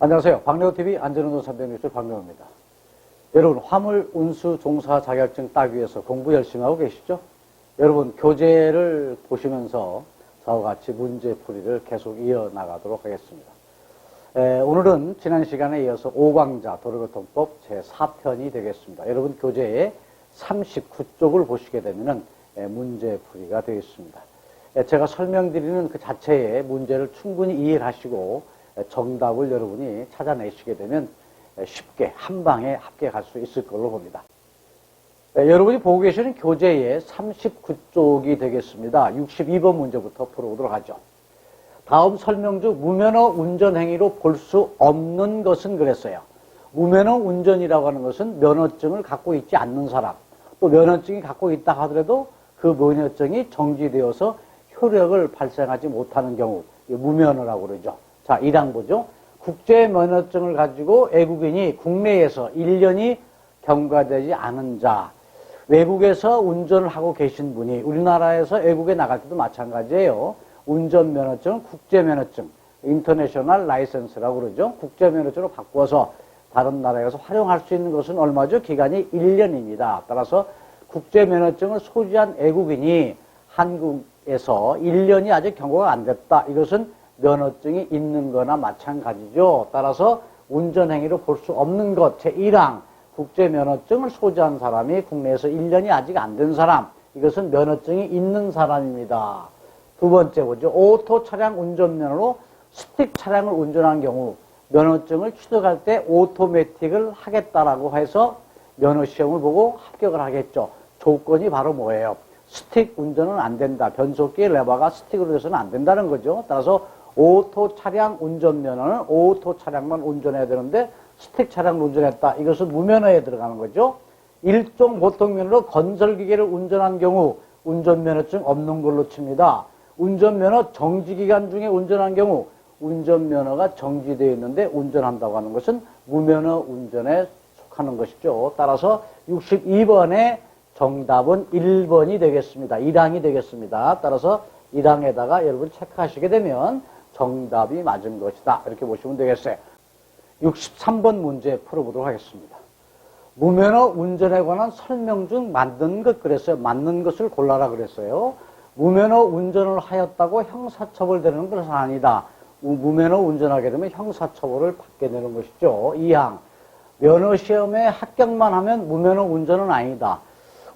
안녕하세요. 박래호TV 안전운전 300뉴스 박래호입니다. 여러분, 화물 운수 종사 자격증 따기 위해서 공부 열심히 하고 계시죠? 여러분, 교재를 보시면서 저와 같이 문제풀이를 계속 이어나가도록 하겠습니다. 오늘은 지난 시간에 이어서 오광자 도로교통법 제4편이 되겠습니다. 여러분, 교재에 39쪽을 보시게 되면 문제풀이가 되겠습니다. 제가 설명드리는 그 자체의 문제를 충분히 이해를 하시고 정답을 여러분이 찾아내시게 되면 쉽게 한 방에 합격할 수 있을 걸로 봅니다. 여러분이 보고 계시는 교재의 39쪽이 되겠습니다. 62번 문제부터 풀어보도록 하죠. 다음 설명 중 무면허 운전 행위로 볼 수 없는 것은 그랬어요. 무면허 운전이라고 하는 것은 면허증을 갖고 있지 않는 사람, 또 면허증이 갖고 있다 하더라도 그 면허증이 정지되어서 효력을 발생하지 못하는 경우, 무면허라고 그러죠. 자, 1항 보죠. 국제 면허증을 가지고 외국인이 국내에서 1년이 경과되지 않은 자, 외국에서 운전을 하고 계신 분이 우리나라에서 외국에 나갈 때도 마찬가지예요. 운전면허증은 국제면허증, 인터내셔널 라이센스라고 그러죠. 국제면허증으로 바꿔서 다른 나라에 가서 활용할 수 있는 것은 얼마죠? 기간이 1년입니다. 따라서 국제면허증을 소지한 외국인이 한국에서 1년이 아직 경과가 안 됐다. 이것은 면허증이 있는 거나 마찬가지죠. 따라서 운전행위로 볼 수 없는 것 제1항 국제면허증을 소지한 사람이 국내에서 1년이 아직 안 된 사람, 이것은 면허증이 있는 사람입니다. 두 번째 보죠. 오토 차량 운전면허로 스틱 차량을 운전한 경우 면허증을 취득할 때 오토매틱을 하겠다라고 해서 면허시험을 보고 합격을 하겠죠. 조건이 바로 뭐예요? 스틱 운전은 안 된다. 변속기 레버가 스틱으로 돼서는 안 된다는 거죠. 따라서 오토 차량 운전면허는 오토 차량만 운전해야 되는데 스틱 차량을 운전했다. 이것은 무면허에 들어가는 거죠. 일종 보통면허로 건설기계를 운전한 경우 운전면허증 없는 걸로 칩니다. 운전면허 정지기간 중에 운전한 경우 운전면허가 정지되어 있는데 운전한다고 하는 것은 무면허 운전에 속하는 것이죠. 따라서 62번의 정답은 1번이 되겠습니다. 1항이 되겠습니다. 따라서 1항에다가 여러분 체크하시게 되면 정답이 맞은 것이다. 이렇게 보시면 되겠어요. 63번 문제 풀어보도록 하겠습니다. 무면허 운전에 관한 설명 중 맞는 것 그랬어요. 맞는 것을 골라라 그랬어요. 무면허 운전을 하였다고 형사처벌되는 것은 아니다. 무면허 운전하게 되면 형사처벌을 받게 되는 것이죠. 2항 면허시험에 합격만 하면 무면허 운전은 아니다.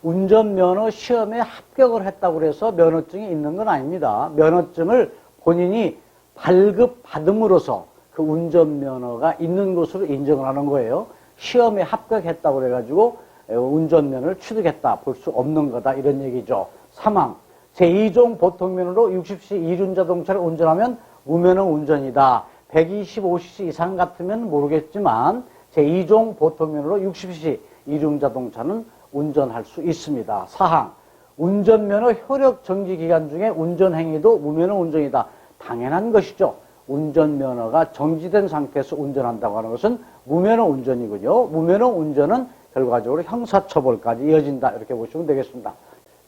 운전면허 시험에 합격을 했다고 해서 면허증이 있는 건 아닙니다. 면허증을 본인이 발급받음으로써 그 운전면허가 있는 것으로 인정을 하는 거예요. 시험에 합격했다고 그래가지고 운전면허를 취득했다. 볼 수 없는 거다. 이런 얘기죠. 3항 제2종 보통면허로 60cc 이륜자동차를 운전하면 무면허 운전이다. 125cc 이상 같으면 모르겠지만 제2종 보통면허로 60cc 이륜자동차는 운전할 수 있습니다. 4항 운전면허 효력 정지 기간 중에 운전행위도 무면허 운전이다. 당연한 것이죠. 운전면허가 정지된 상태에서 운전한다고 하는 것은 무면허 운전이군요. 무면허 운전은 결과적으로 형사처벌까지 이어진다. 이렇게 보시면 되겠습니다.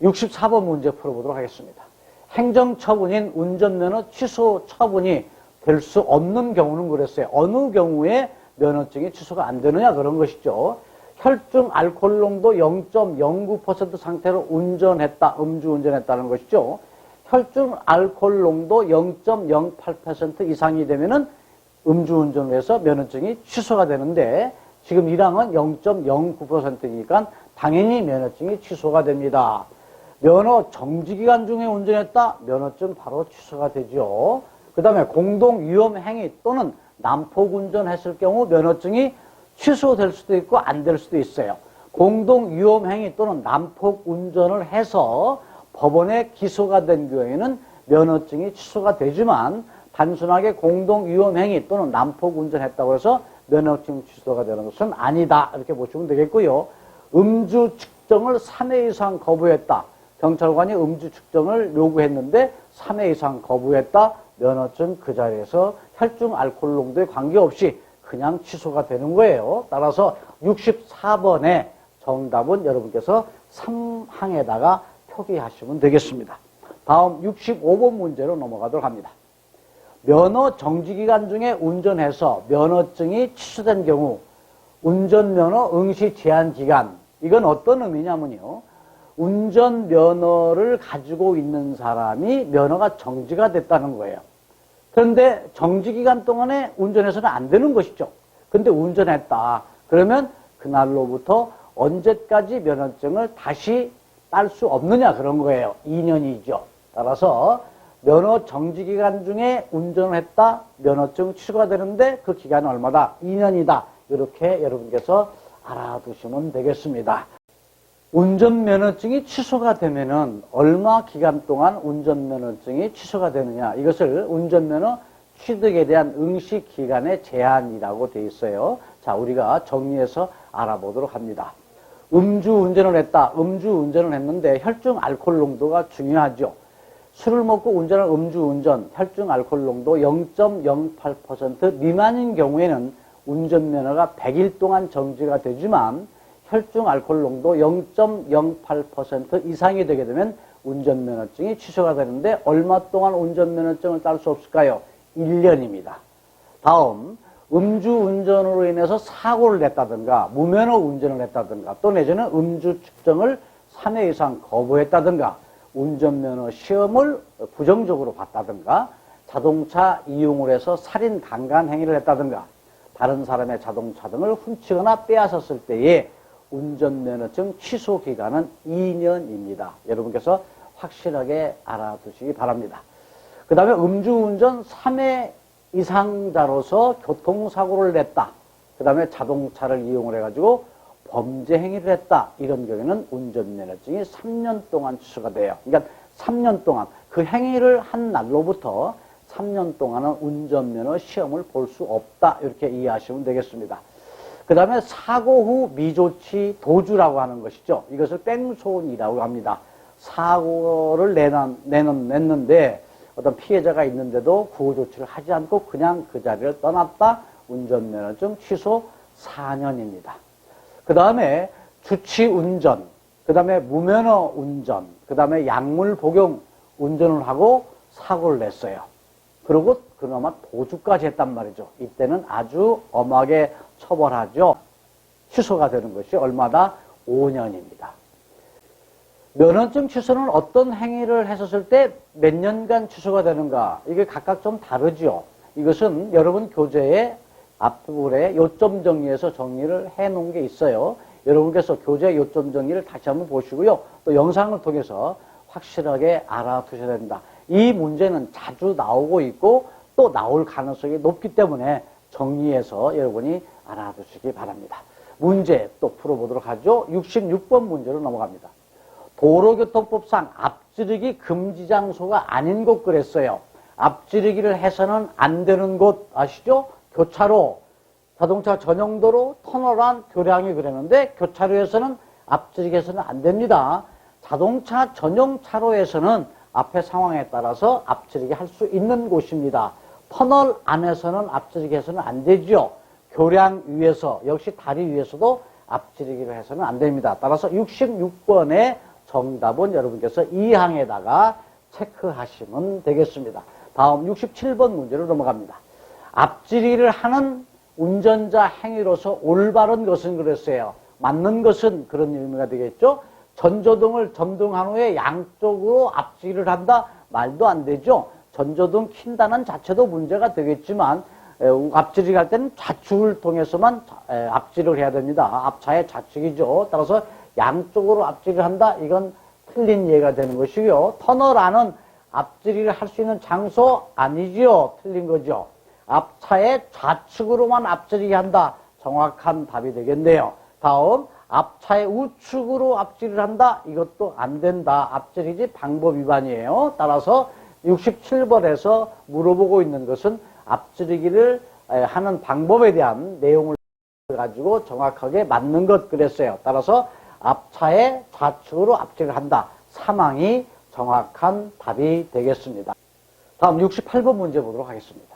64번 문제 풀어보도록 하겠습니다. 행정처분인 운전면허 취소 처분이 될 수 없는 경우는 그랬어요. 어느 경우에 면허증이 취소가 안 되느냐 그런 것이죠. 혈중 알코올 농도 0.09% 상태로 운전했다, 음주운전했다는 것이죠. 혈중 알코올 농도 0.08% 이상이 되면은 음주운전을 해서 면허증이 취소가 되는데 지금 1항은 0.09%니까 당연히 면허증이 취소가 됩니다. 면허 정지기간 중에 운전했다, 면허증 바로 취소가 되죠. 그 다음에 공동위험행위 또는 난폭운전했을 경우 면허증이 취소될 수도 있고 안 될 수도 있어요. 공동위험행위 또는 난폭운전을 해서 법원에 기소가 된 경우에는 면허증이 취소가 되지만 단순하게 공동위험행위 또는 난폭운전했다고 해서 면허증 취소가 되는 것은 아니다. 이렇게 보시면 되겠고요. 음주 측정을 3회 이상 거부했다. 경찰관이 음주 측정을 요구했는데 3회 이상 거부했다. 면허증 그 자리에서 혈중 알코올 농도에 관계없이 그냥 취소가 되는 거예요. 따라서 64번의 정답은 여러분께서 3항에다가 표기하시면 되겠습니다. 다음 65번 문제로 넘어가도록 합니다. 면허 정지기간 중에 운전해서 면허증이 취소된 경우 운전면허 응시 제한기간, 이건 어떤 의미냐면요, 운전면허를 가지고 있는 사람이 면허가 정지가 됐다는 거예요. 그런데 정지기간 동안에 운전해서는 안 되는 것이죠. 근데 운전했다 그러면 그날로부터 언제까지 면허증을 다시 딸 수 없느냐, 그런 거예요. 2년이죠. 따라서 면허 정지기간 중에 운전을 했다, 면허증 취소가 되는데 그 기간은 얼마다? 2년이다. 이렇게 여러분께서 알아두시면 되겠습니다. 운전면허증이 취소가 되면은 얼마 기간 동안 운전면허증이 취소가 되느냐, 이것을 운전면허 취득에 대한 응시 기간의 제한이라고 되어 있어요. 자, 우리가 정리해서 알아보도록 합니다. 음주운전을 했다. 음주운전을 했는데 혈중 알코올 농도가 중요하죠. 술을 먹고 운전한 음주운전, 혈중 알코올 농도 0.08% 미만인 경우에는 운전면허가 100일 동안 정지가 되지만 혈중 알코올 농도 0.08% 이상이 되게 되면 운전면허증이 취소가 되는데 얼마 동안 운전면허증을 딸 수 없을까요? 1년입니다. 다음, 음주운전으로 인해서 사고를 냈다든가 무면허 운전을 했다든가 또 내지는 음주 측정을 3회 이상 거부했다든가 운전면허 시험을 부정적으로 봤다든가 자동차 이용을 해서 살인 강간 행위를 했다든가 다른 사람의 자동차 등을 훔치거나 빼앗았을 때에 운전면허증 취소 기간은 2년입니다. 여러분께서 확실하게 알아두시기 바랍니다. 그 다음에 음주운전 3회 이상자로서 교통사고를 냈다. 그 다음에 자동차를 이용을 해가지고 범죄 행위를 했다. 이런 경우에는 운전면허증이 3년 동안 취소가 돼요. 그러니까 3년 동안 그 행위를 한 날로부터 3년 동안은 운전면허 시험을 볼 수 없다. 이렇게 이해하시면 되겠습니다. 그 다음에 사고 후 미조치 도주라고 하는 것이죠. 이것을 뺑소니라고 합니다. 사고를 냈는데 어떤 피해자가 있는데도 구호조치를 하지 않고 그냥 그 자리를 떠났다. 운전면허증 취소 4년입니다. 그 다음에 주치운전, 그 다음에 무면허 운전, 그 다음에 약물 복용 운전을 하고 사고를 냈어요. 그리고 그나마 도주까지 했단 말이죠. 이때는 아주 엄하게 처벌하죠. 취소가 되는 것이 얼마다? 5년입니다. 면허증 취소는 어떤 행위를 했었을 때 몇 년간 취소가 되는가? 이게 각각 좀 다르죠. 이것은 여러분 교재에 앞부분에 요점 정리해서 정리를 해 놓은 게 있어요. 여러분께서 교재 요점 정리를 다시 한번 보시고요. 또 영상을 통해서 확실하게 알아두셔야 됩니다. 이 문제는 자주 나오고 있고 또 나올 가능성이 높기 때문에 정리해서 여러분이 알아두시기 바랍니다. 문제 또 풀어보도록 하죠. 66번 문제로 넘어갑니다. 도로교통법상 앞지르기 금지 장소가 아닌 곳 그랬어요. 앞지르기를 해서는 안 되는 곳 아시죠? 교차로, 자동차 전용도로, 터널안, 교량이 그랬는데 교차로에서는 앞지르기 해서는 안 됩니다. 자동차 전용 차로에서는 앞의 상황에 따라서 앞지르기 할 수 있는 곳입니다. 터널 안에서는 앞지르기 해서는 안 되죠. 교량 위에서, 역시 다리 위에서도 앞지르기를 해서는 안 됩니다. 따라서 66번의 정답은 여러분께서 2항에다가 체크하시면 되겠습니다. 다음 67번 문제로 넘어갑니다. 앞지르기를 하는 운전자 행위로서 올바른 것은 그랬어요. 맞는 것은 그런 의미가 되겠죠. 전조등을 점등한 후에 양쪽으로 앞지르기를 한다? 말도 안 되죠. 전조등 킨다는 자체도 문제가 되겠지만 앞지르기 할 때는 좌측을 통해서만 앞지르기를 해야 됩니다. 앞차의 좌측이죠. 따라서 양쪽으로 앞지르기를 한다? 이건 틀린 예가 되는 것이고요. 터널 안은 앞지르기를 할 수 있는 장소 아니지요. 틀린 거죠. 앞차의 좌측으로만 앞지르기 한다. 정확한 답이 되겠네요. 다음 앞차의 우측으로 앞지르기를 한다. 이것도 안 된다. 앞지르기 방법 위반이에요. 따라서 67번에서 물어보고 있는 것은 앞지르기를 하는 방법에 대한 내용을 가지고 정확하게 맞는 것 그랬어요. 따라서 앞차의 좌측으로 앞지르기를 한다. 3항이 정확한 답이 되겠습니다. 다음 68번 문제 보도록 하겠습니다.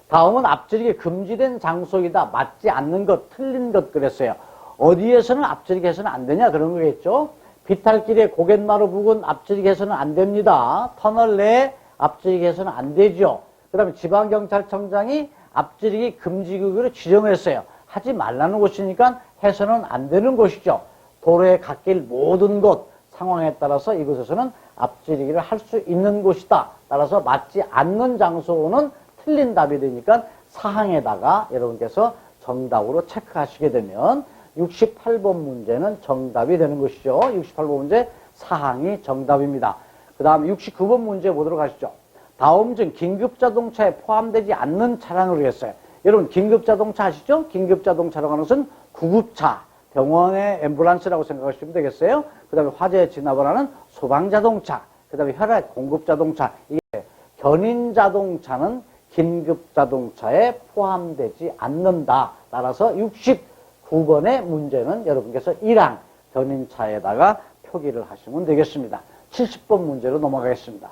다음은 앞지르기 금지된 장소이다. 맞지 않는 것, 틀린 것 그랬어요. 어디에서는 앞지르기 해서는 안 되냐 그런 거겠죠. 비탈길의 고갯마루 부근 앞지르기 해서는 안 됩니다. 터널 내 앞지르기 해서는 안 되죠. 그 다음에 지방경찰청장이 앞지르기 금지구역으로 지정했어요. 하지 말라는 곳이니까 해서는 안 되는 곳이죠. 도로의 갓길 모든 곳 상황에 따라서 이곳에서는 앞지르기를 할 수 있는 곳이다. 따라서 맞지 않는 장소는 틀린 답이 되니까 사항에다가 여러분께서 정답으로 체크하시게 되면 68번 문제는 정답이 되는 것이죠. 68번 문제 사항이 정답입니다. 그 다음 69번 문제 보도록 하시죠. 다음 중 긴급자동차에 포함되지 않는 차량을 위했어요. 여러분 긴급자동차 아시죠? 긴급자동차라고 하는 것은 구급차, 병원의 앰뷸런스라고 생각하시면 되겠어요. 그 다음에 화재 진압을 하는 소방자동차, 그 다음에 혈액 공급자동차. 이게 견인자동차는 긴급자동차에 포함되지 않는다. 따라서 69번의 문제는 여러분께서 1항 견인차에다가 표기를 하시면 되겠습니다. 70번 문제로 넘어가겠습니다.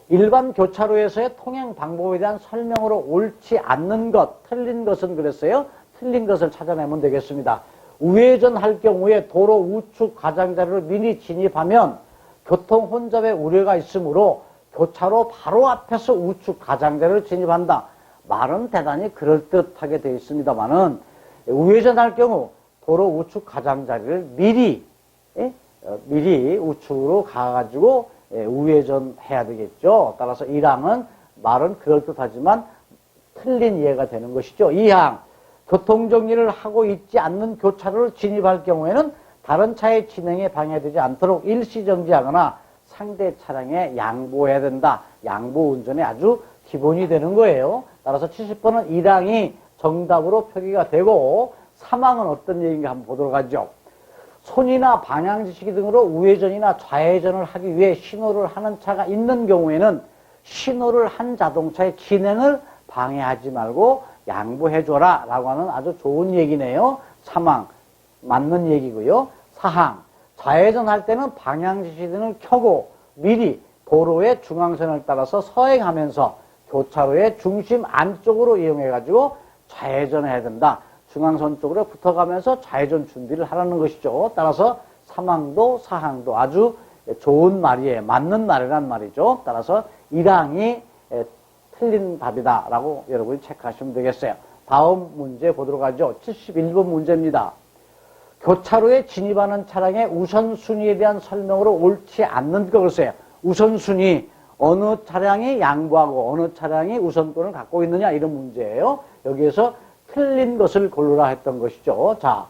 일반 교차로에서의 통행 방법에 대한 설명으로 옳지 않는 것, 틀린 것은 그랬어요. 틀린 것을 찾아내면 되겠습니다. 우회전할 경우에 도로 우측 가장자리를 미리 진입하면 교통 혼잡의 우려가 있으므로 교차로 바로 앞에서 우측 가장자리를 진입한다. 말은 대단히 그럴듯하게 되어 있습니다만은 우회전할 경우 도로 우측 가장자리를 미리 우측으로 가가지고 우회전해야 되겠죠. 따라서 1항은 말은 그럴듯하지만 틀린 이해가 되는 것이죠. 2항 교통정리를 하고 있지 않는 교차로를 진입할 경우에는 다른 차의 진행에 방해되지 않도록 일시정지하거나 상대 차량에 양보해야 된다. 양보 운전이 아주 기본이 되는 거예요. 따라서 70번은 1항이 정답으로 표기가 되고 3항은 어떤 얘기인가 한번 보도록 하죠. 손이나 방향지시기 등으로 우회전이나 좌회전을 하기 위해 신호를 하는 차가 있는 경우에는 신호를 한 자동차의 진행을 방해하지 말고 양보해줘라 라고 하는 아주 좋은 얘기네요. 3항 맞는 얘기고요. 4항 좌회전할 때는 방향지시등을 켜고 미리 도로의 중앙선을 따라서 서행하면서 교차로의 중심 안쪽으로 이용해가지고 좌회전해야 된다. 중앙선 쪽으로 붙어가면서 좌회전 준비를 하라는 것이죠. 따라서 3항도 4항도 아주 좋은 말이에요. 맞는 말이란 말이죠. 따라서 1항이 틀린 답이다 라고 여러분이 체크하시면 되겠어요. 다음 문제 보도록 하죠. 71번 문제입니다. 교차로에 진입하는 차량의 우선순위에 대한 설명으로 옳지 않는 것을 우선순위, 어느 차량이 양보하고 어느 차량이 우선권을 갖고 있느냐 이런 문제예요. 여기에서 틀린 것을 고르라 했던 것이죠. 자,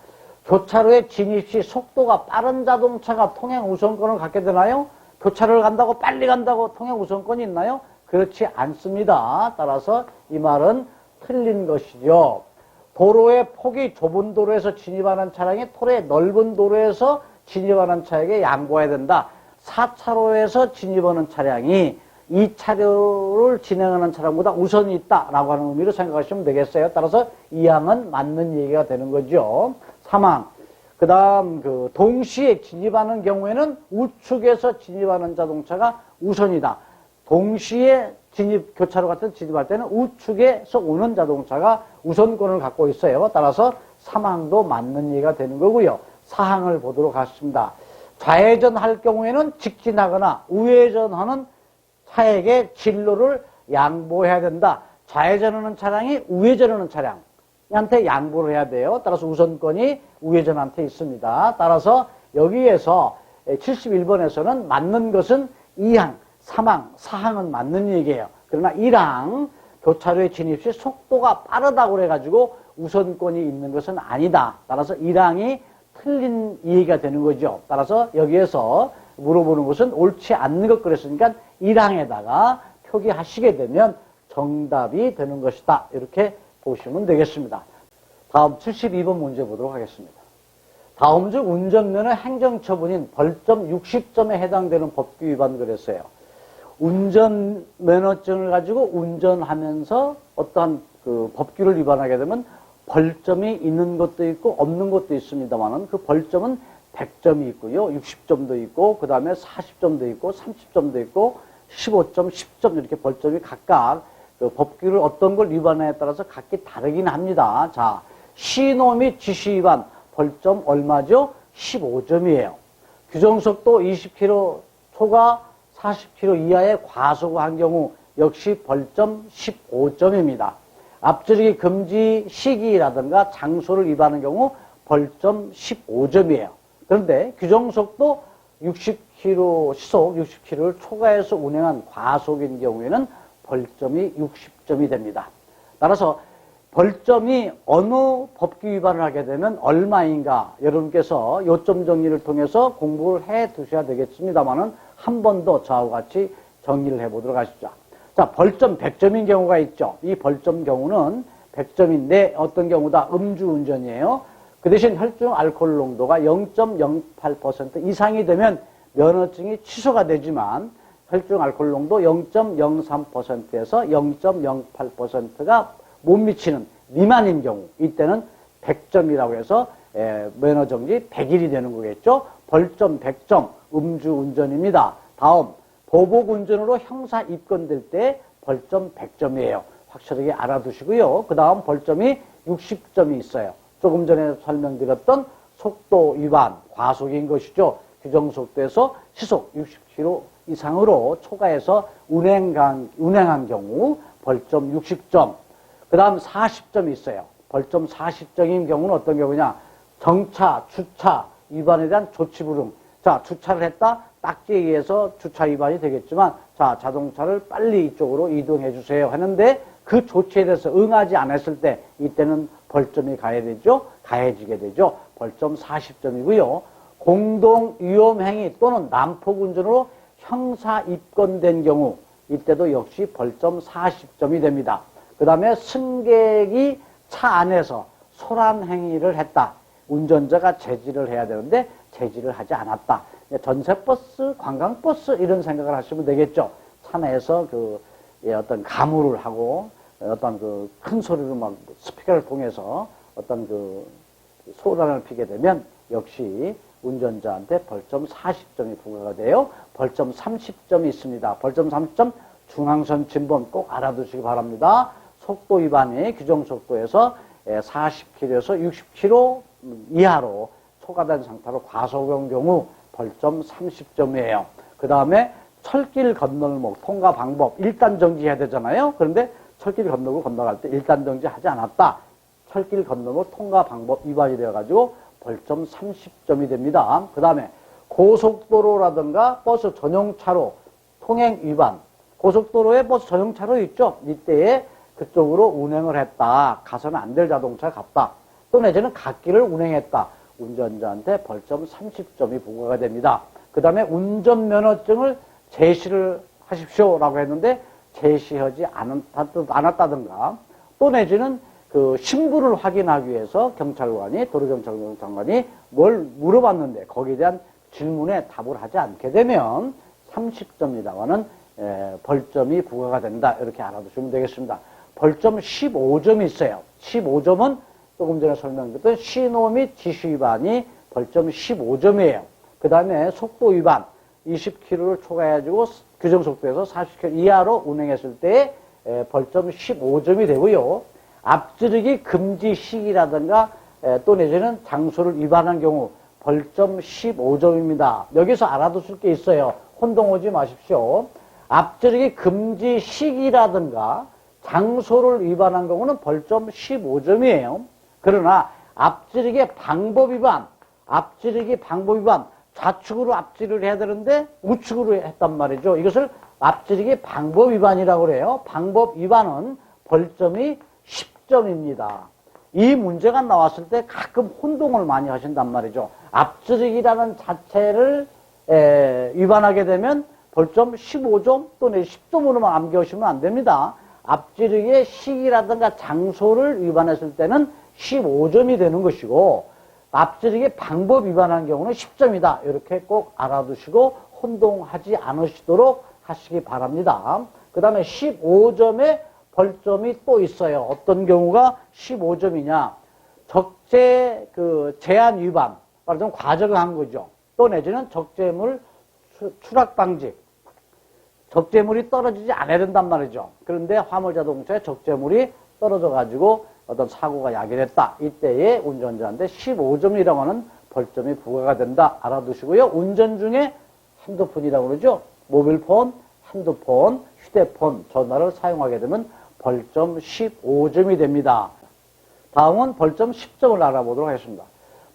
교차로에 진입 시 속도가 빠른 자동차가 통행 우선권을 갖게 되나요? 교차로를 간다고 빨리 간다고 통행 우선권이 있나요? 그렇지 않습니다. 따라서 이 말은 틀린 것이죠. 도로의 폭이 좁은 도로에서 진입하는 차량이 도로의 넓은 도로에서 진입하는 차에게 양보해야 된다. 4차로에서 진입하는 차량이 2차로를 진행하는 차량보다 우선이 있다라고 하는 의미로 생각하시면 되겠어요. 따라서 2항은 맞는 얘기가 되는 거죠. 3항. 그 다음, 동시에 진입하는 경우에는 우측에서 진입하는 자동차가 우선이다. 동시에 교차로 같은 진입할 때는 우측에서 오는 자동차가 우선권을 갖고 있어요. 따라서 3항도 맞는 얘기가 되는 거고요. 4항을 보도록 하겠습니다. 좌회전할 경우에는 직진하거나 우회전하는 차에게 진로를 양보해야 된다. 좌회전하는 차량이 우회전하는 차량한테 양보를 해야 돼요. 따라서 우선권이 우회전한테 있습니다. 따라서 여기에서 71번에서는 맞는 것은 2항, 3항, 4항은 맞는 얘기예요. 그러나 1항 교차로에 진입 시 속도가 빠르다고 그래가지고 우선권이 있는 것은 아니다. 따라서 1항이 틀린 얘기가 되는 거죠. 따라서 여기에서 물어보는 것은 옳지 않는 것 그랬으니까 1항에다가 표기하시게 되면 정답이 되는 것이다. 이렇게 보시면 되겠습니다. 다음 72번 문제 보도록 하겠습니다. 다음 중 운전면허 행정처분인 벌점 60점에 해당되는 법규 위반 그랬어요. 운전면허증을 가지고 운전하면서 어떠한 법규를 위반하게 되면 벌점이 있는 것도 있고 없는 것도 있습니다만은 그 벌점은 100점이 있고요. 60점도 있고 그 다음에 40점도 있고 30점도 있고 15점, 10점 이렇게 벌점이 각각 법규를 어떤 걸 위반에 따라서 각기 다르긴 합니다. 자, 신호 및 지시 위반 벌점 얼마죠? 15점이에요. 규정속도 20km 초과 40km 이하의 과속을 한 경우 역시 벌점 15점입니다. 앞지르기 금지 시기라든가 장소를 위반하는 경우 벌점 15점이에요. 그런데 규정속도 60km, 시속 60km를 초과해서 운행한 과속인 경우에는 벌점이 60점이 됩니다. 따라서 벌점이 어느 법규 위반을 하게 되면 얼마인가 여러분께서 요점 정리를 통해서 공부를 해 두셔야 되겠습니다만은 한 번 더 저하고 같이 정리를 해보도록 하시죠. 자, 벌점 100점인 경우가 있죠. 이 벌점 경우는 100점인데 어떤 경우다? 음주운전이에요. 그 대신 혈중 알코올 농도가 0.08% 이상이 되면 면허증이 취소가 되지만 혈중 알코올 농도 0.03%에서 0.08%가 못 미치는 미만인 경우 이때는 100점이라고 해서 면허정지 100일이 되는 거겠죠. 벌점 100점 음주운전입니다. 다음 보복운전으로 형사 입건될 때 벌점 100점이에요. 확실하게 알아두시고요. 그 다음 벌점이 60점이 있어요. 조금 전에 설명드렸던 속도 위반, 과속인 것이죠. 규정속도에서 시속 60km 이상으로 초과해서 운행한 경우 벌점 60점. 그 다음 40점이 있어요. 벌점 40점인 경우는 어떤 경우냐. 정차, 주차 위반에 대한 조치불응. 자, 주차를 했다. 딱지에 의해서 주차 위반이 되겠지만 자, 자동차를 빨리 이쪽으로 이동해 주세요 하는데 그 조치에 대해서 응하지 않았을 때 이때는 벌점이 가해지게 되죠. 벌점 40점이고요. 공동위험행위 또는 난폭운전으로 형사 입건된 경우 이때도 역시 벌점 40점이 됩니다. 그 다음에 승객이 차 안에서 소란행위를 했다. 운전자가 제지를 해야 되는데 제지를 하지 않았다. 전세버스, 관광버스 이런 생각을 하시면 되겠죠. 차 내에서 어떤 가무를 하고 어떤 큰 소리로 막 스피커를 통해서 어떤 소란을 피게 되면 역시 운전자한테 벌점 40점이 부과가 돼요. 벌점 30점이 있습니다. 벌점 30점 중앙선 침범 꼭 알아두시기 바랍니다. 속도 위반이 규정속도에서 40km에서 60km 이하로 초과된 상태로 과속한 경우 벌점 30점이에요. 그 다음에 철길 건널목 통과 방법 1단 정지해야 되잖아요. 그런데 철길 건너고 건너갈 때 1단 정지하지 않았다. 철길 건너목 통과 방법 위반이 되어가지고 벌점 30점이 됩니다. 그 다음에 고속도로라든가 버스 전용차로 통행 위반. 고속도로에 버스 전용차로 있죠. 이때에 그쪽으로 운행을 했다. 가서는 안 될 자동차 갔다. 또 내지는 갓길을 운행했다. 운전자한테 벌점 30점이 부과가 됩니다. 그 다음에 운전면허증을 제시를 하십시오라고 했는데 제시하지 않았다든가 또 내지는 신분을 확인하기 위해서 경찰관이 도로경찰관이 뭘 물어봤는데 거기에 대한 질문에 답을 하지 않게 되면 30점이다가는 벌점이 부과가 된다. 이렇게 알아두시면 되겠습니다. 벌점 15점이 있어요. 15점은 조금 전에 설명드렸던 신호 및 지시 위반이 벌점 15점이에요. 그 다음에 속도 위반 20km를 초과해가지고 규정속도에서 40km 이하로 운행했을 때 벌점 15점이 되고요. 앞지르기 금지 시기라든가 또 내지는 장소를 위반한 경우 벌점 15점입니다. 여기서 알아두실 게 있어요. 혼동하지 마십시오. 앞지르기 금지 시기라든가 장소를 위반한 경우는 벌점 15점이에요. 그러나 앞지르기 방법 위반, 좌측으로 앞지르를 해야 되는데 우측으로 했단 말이죠. 이것을 앞지르기 방법 위반이라고 그래요. 방법 위반은 벌점이 10점입니다. 이 문제가 나왔을 때 가끔 혼동을 많이 하신단 말이죠. 앞지르기라는 자체를 위반하게 되면 벌점 15점 또는 10점으로만 암기하시면 안 됩니다. 앞지르기의 시기라든가 장소를 위반했을 때는 15점이 되는 것이고 앞지르기 방법 위반한 경우는 10점이다. 이렇게 꼭 알아두시고 혼동하지 않으시도록 하시기 바랍니다. 그 다음에 15점의 벌점이 또 있어요. 어떤 경우가 15점이냐. 적재 제한 위반, 말하자면 과적을 한 거죠. 또 내지는 적재물 추락 방지. 적재물이 떨어지지 않아야 된단 말이죠. 그런데 화물자동차에 적재물이 떨어져가지고 어떤 사고가 야기됐다. 이때에 운전자한테 15점이라고 하는 벌점이 부과가 된다. 알아두시고요. 운전 중에 핸드폰이라고 그러죠. 모빌폰, 핸드폰, 휴대폰, 전화를 사용하게 되면 벌점 15점이 됩니다. 다음은 벌점 10점을 알아보도록 하겠습니다.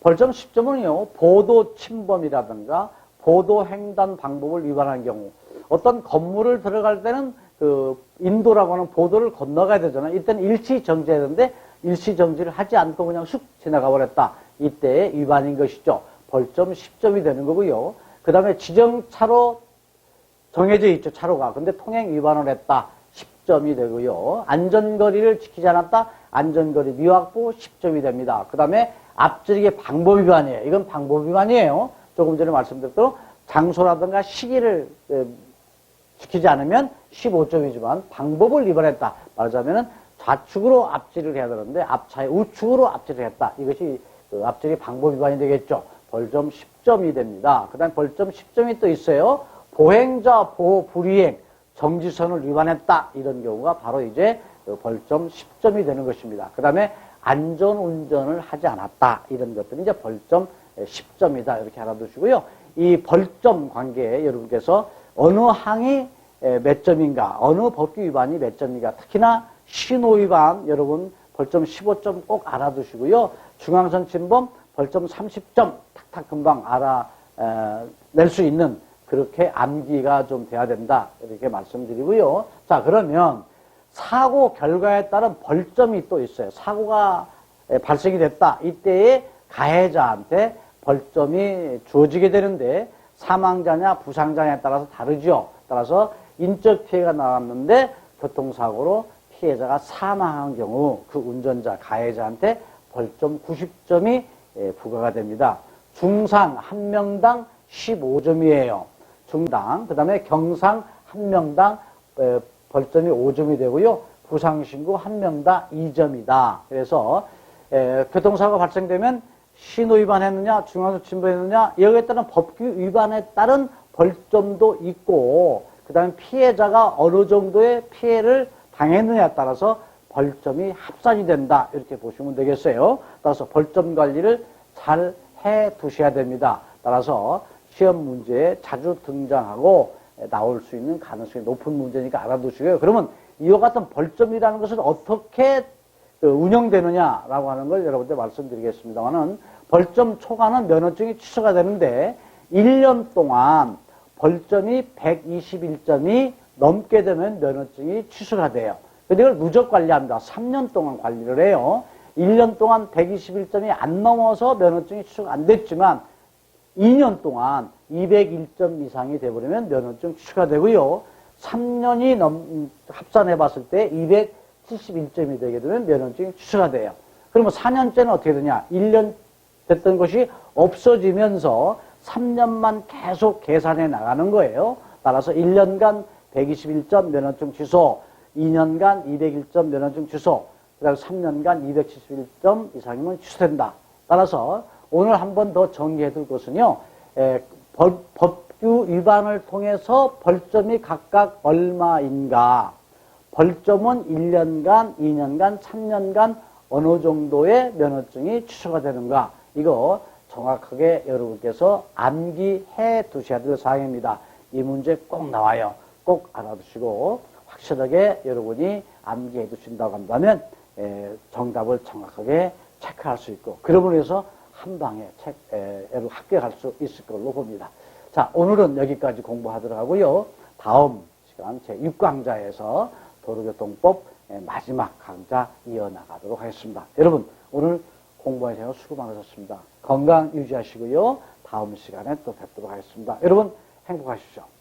벌점 10점은요, 보도 침범이라든가 보도 횡단 방법을 위반한 경우, 어떤 건물을 들어갈 때는 그 인도라고 하는 보도를 건너가야 되잖아요. 이때는 일시 정지해야 되는데 일시 정지를 하지 않고 그냥 쑥 지나가 버렸다. 이때의 위반인 것이죠. 벌점 10점이 되는 거고요. 그 다음에 지정차로 정해져 있죠, 차로가. 근데 통행 위반을 했다. 10점이 되고요. 안전거리를 지키지 않았다. 안전거리 미확보 10점이 됩니다. 그 다음에 앞지르기 방법 위반이에요. 이건 방법 위반이에요. 조금 전에 말씀드렸던 장소라든가 시기를 지키지 않으면 15점이지만 방법을 위반했다. 말하자면 좌측으로 앞지를 해야 되는데 앞차에 우측으로 앞지를 했다. 이것이 그 앞지르기 방법 위반이 되겠죠. 벌점 10점이 됩니다. 그 다음에 벌점 10점이 또 있어요. 보행자 보호 불이행, 정지선을 위반했다. 이런 경우가 바로 이제 그 벌점 10점이 되는 것입니다. 그 다음에 안전운전을 하지 않았다. 이런 것들은 이제 벌점 10점이다. 이렇게 알아두시고요. 이 벌점 관계에 여러분께서 어느 항이 몇 점인가, 어느 법규 위반이 몇 점인가, 특히나 신호 위반 여러분 벌점 15점 꼭 알아두시고요. 중앙선 침범 벌점 30점 탁탁 금방 알아낼 수 있는 그렇게 암기가 좀 돼야 된다. 이렇게 말씀드리고요. 자, 그러면 사고 결과에 따른 벌점이 또 있어요. 사고가 발생이 됐다. 이때에 가해자한테 벌점이 주어지게 되는데 사망자냐 부상자냐에 따라서 다르죠. 따라서 인적 피해가 나왔는데 교통사고로 피해자가 사망한 경우 그 운전자 가해자한테 벌점 90점이 부과가 됩니다. 중상 한 명당 15점이에요. 중당, 그 다음에 경상 한 명당 벌점이 5점이 되고요. 부상신고 한 명당 2점이다. 그래서 교통사고가 발생되면 신호 위반했느냐, 중앙선 침범했느냐, 여기에 따른 법규 위반에 따른 벌점도 있고, 그 다음에 피해자가 어느 정도의 피해를 당했느냐에 따라서 벌점이 합산이 된다. 이렇게 보시면 되겠어요. 따라서 벌점 관리를 잘 해 두셔야 됩니다. 따라서 시험 문제에 자주 등장하고 나올 수 있는 가능성이 높은 문제니까 알아두시고요. 그러면 이와 같은 벌점이라는 것은 어떻게 운영되느냐라고 하는 걸 여러분들 말씀드리겠습니다만은 벌점 초과는 면허증이 취소가 되는데 1년 동안 벌점이 121점이 넘게 되면 면허증이 취소가 돼요. 근데 이걸 누적 관리합니다. 3년 동안 관리를 해요. 1년 동안 121점이 안 넘어서 면허증이 취소가 안 됐지만 2년 동안 201점 이상이 돼버리면 면허증 취소가 되고요. 3년이 합산해 봤을 때 271점이 되게 되면 면허증이 취소가 돼요. 그러면 4년째는 어떻게 되냐? 1년 됐던 것이 없어지면서 3년만 계속 계산해 나가는 거예요. 따라서 1년간 121점 면허증 취소, 2년간 201점 면허증 취소, 그 다음에 3년간 271점 이상이면 취소된다. 따라서 오늘 한 번 더 정리해 둘 것은요, 법규 위반을 통해서 벌점이 각각 얼마인가, 벌점은 1년간, 2년간, 3년간 어느 정도의 면허증이 취소가 되는가, 이거 정확하게 여러분께서 암기해 두셔야 될 사항입니다. 이 문제 꼭 나와요. 꼭 알아두시고 확실하게 여러분이 암기해 두신다고 한다면 정답을 정확하게 체크할 수 있고, 그러므로 해서 한 방에 합격할 수 있을 걸로 봅니다. 자, 오늘은 여기까지 공부하도록 하고요. 다음 시간 제6강자에서 도로교통법 마지막 강좌 이어나가도록 하겠습니다. 여러분, 오늘 공부하셔서 수고 많으셨습니다. 건강 유지하시고요. 다음 시간에 또 뵙도록 하겠습니다. 여러분, 행복하십시오.